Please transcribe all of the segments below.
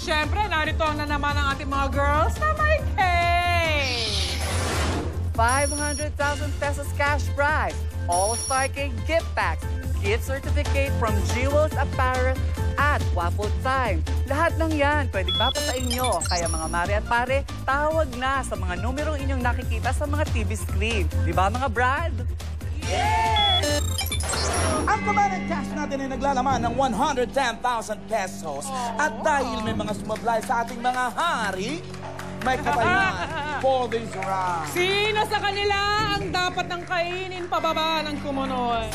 syempre, narito na naman ang ating mga girls na may cake. 500,000 pesos cash prize, All-Star Cake gift packs, gift certificate from Jewels Apparel at Waffle Time. Lahat ng yan pwedeng bapa sa inyo. Kaya mga mare at pare, tawag na sa mga numerong inyong nakikita sa mga TV screen. Di ba mga Brad? Yes! Ang kamanang cash natin ay naglalaman ng 110,000 pesos. At dahil may mga sumablay sa ating mga hari, may katayan for this round. Sino sa kanila ang dapat ng kainin pababa ng kumunoy?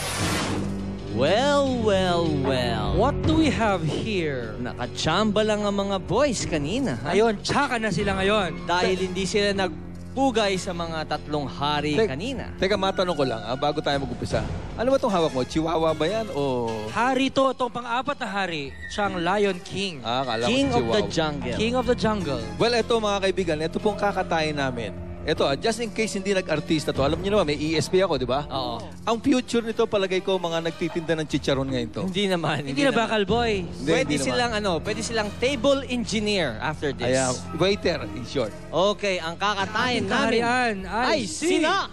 Well. What do we have here? Nakachamba lang ang mga boys kanina. Ha? Ayun, tsaka na sila ngayon. Dahil hindi sila nagpugay sa mga tatlong hari kanina. Teka, matanong ko lang, bago tayo mag-umpisa. Ano ba itong hawak mo? Chihuahua ba yan o... Hari to, itong pang-apat na hari. Siyang Lion King. Kala ko King of the Chihuahua. jungle. King of the jungle. Well, ito mga kaibigan, ito pong kakatayin namin. Ito, just in case hindi nag-artista to. Alam niyo naman, may ESP ako, di ba? Oo. Ang future nito, palagay ko, mga nagtitinda ng chicharon ngayon to. Hindi naman. Hindi na bakal, boy. Pwede hindi silang pwede silang table engineer after this. Ayan, waiter, in short. Okay, ang kakatayin namin Kaharian ay si... sina.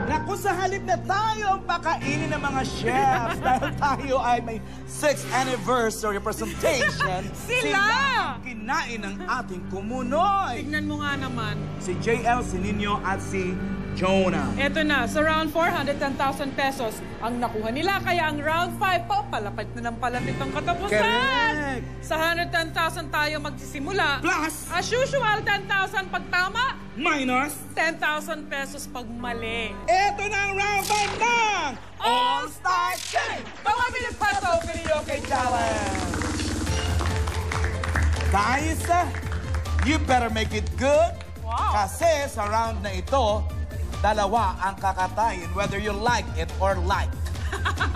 Naku, sa halip na tayo ang pakainin ng mga chefs dahil tayo ay may 6th anniversary presentation. Sila! ang kinain ng ating kumunoy. Tignan mo nga naman. Si JL, si Nino at si Jonah. Eto na, sa round 410,000 pesos ang nakuha nila. Kaya ang round 5 pa, palapit na ng palapit ang katapusan. Correct. Sa 110,000 tayo magsisimula. Plus, As usual, 10,000 pag tama, minus, 10,000 pesos pag mali. eto na ang round 5 ng All-Star Cake! Mga Pilipato Video Cake Challenge! Guys, you better make it good. Wow. Kasi sa round na ito, dalawa ang kakatayin whether you like it or like.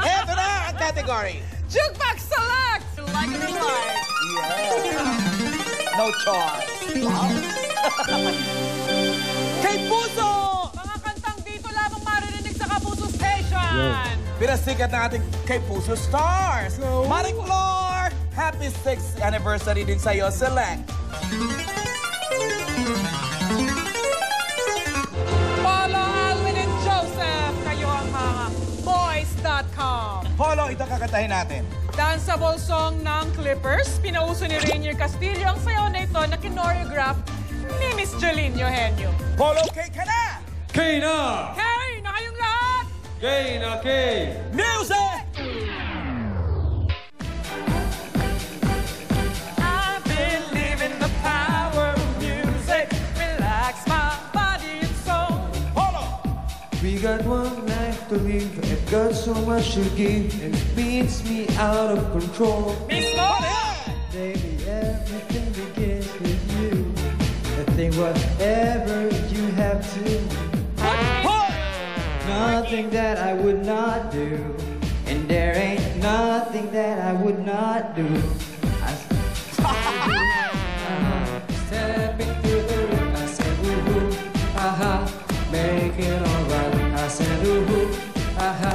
Eto na ang category. Jukebox Select! Like it or like? Yeah. No choice. Wow. Kay Puso! Mga kantang dito lamang maririnig sa Kapuso Station! Pinasikat ng ating Kay Puso Stars. Maring Flor, happy 6th anniversary din sa'yo. Select. Polo, Alvin, and Joseph, kayo ang mga boys.com. Polo, ito kakatahin natin. Danceable song ng Clippers. Pinauso ni Rainier Castillo ang sayaw na ito na kinoreograph ni Miss Jolene Eugenio. Polo, Kay ka na! Kay na! Hey, na kayong lahat! Kay na kay! Music! I believe in the power of music. Relax my body and soul. Polo! We got one life to live and got so much to give, and it beats me out of control. Miss Mo! Baby, everything begins with you. I think whatever you have to, nothing that I would not do, and there ain't nothing that I would not do. Step into the room, I said, woo-hoo, aha, make it alright. I said, woo-hoo, aha,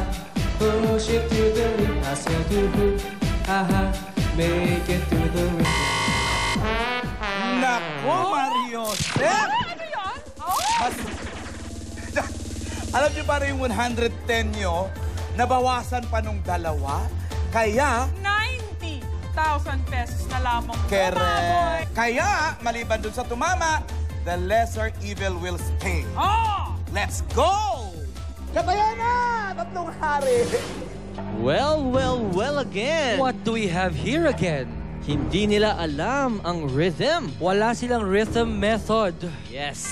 push it to the rim. I said, woo-hoo, aha, make it to the rim. Naku, Mario Step! Ano yan? Oh! Alam niyo ba rin yung 110 nyo, nabawasan pa nung dalawa? Kaya, 90,000 pesos na lamang. kere. Kaya, maliban dun sa tumama, the lesser evil will stay. Oh! Let's go! Katayan na! Tatlong hari! Well again. What do we have here again? Hindi nila alam ang rhythm. Wala silang rhythm method. Yes.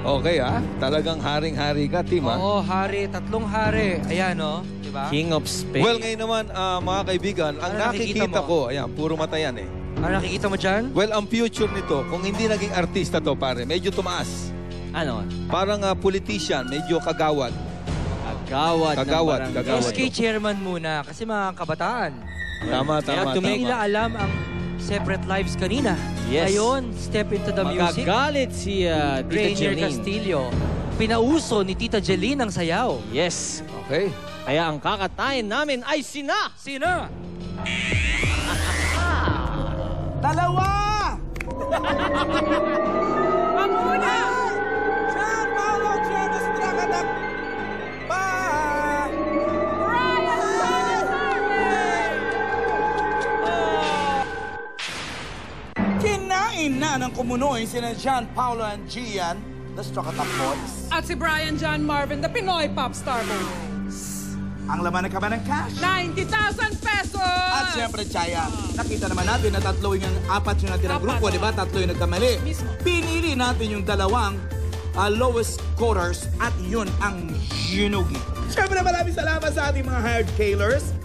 Okay talagang haring-hari ka, team Oo, hari, tatlong hari. Ayan, no? Diba? King of Spades. Well, ngayon naman, mga kaibigan, ang Ano nakikita nakikita mo? ko, ayan, puro mata yan eh. Ano nakikita mo dyan? Well, ang future nito, kung hindi naging artista to, pare, medyo tumaas. Ano? Parang politician, medyo kagawad. Kagawad ng Kagawad, barangay. kagawad. SK chairman muna kasi mga kabataan. Tama. Hindi nila alam ang separate lives kanina. Yes. Ngayon, step into the music. Magagalit si Tita Rainier Janine. Castillo. pinauso ni Tita Jeline ang sayaw. Yes. Okay. Kaya ang kakatayin namin ay sina. Sino? Dalawa! Panguna! John Paulo John Estrada na pa! Brian Kinain na ng kumunoy sina John Paulo and Gian, the Strokatap Boys. At si Brian John Marvin, the Pinoy pop star boys. Ang laman ng kaban ng cash. 90,000 pesos! At syempre, Chaya, nakita naman natin na apat yung natirang Apat, grupo, di ba? Tatlo yung nagkamali. Mismo. Pinili natin yung dalawang lowest scorers at yun ang Yunugi. Syempre, maraming salamat sa ating mga hired Kailers,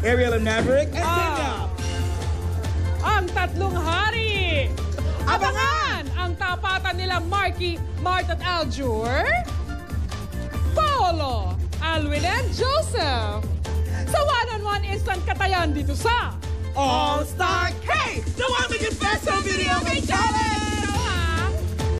Ariel and Maverick, and Kenya. Ang tatlong hari! Abangan! Ang tapatan nila Marky, Mart at Aljur, Paolo, Alwin and Joseph. Sa one-on-one instant katayan dito sa All-Star K!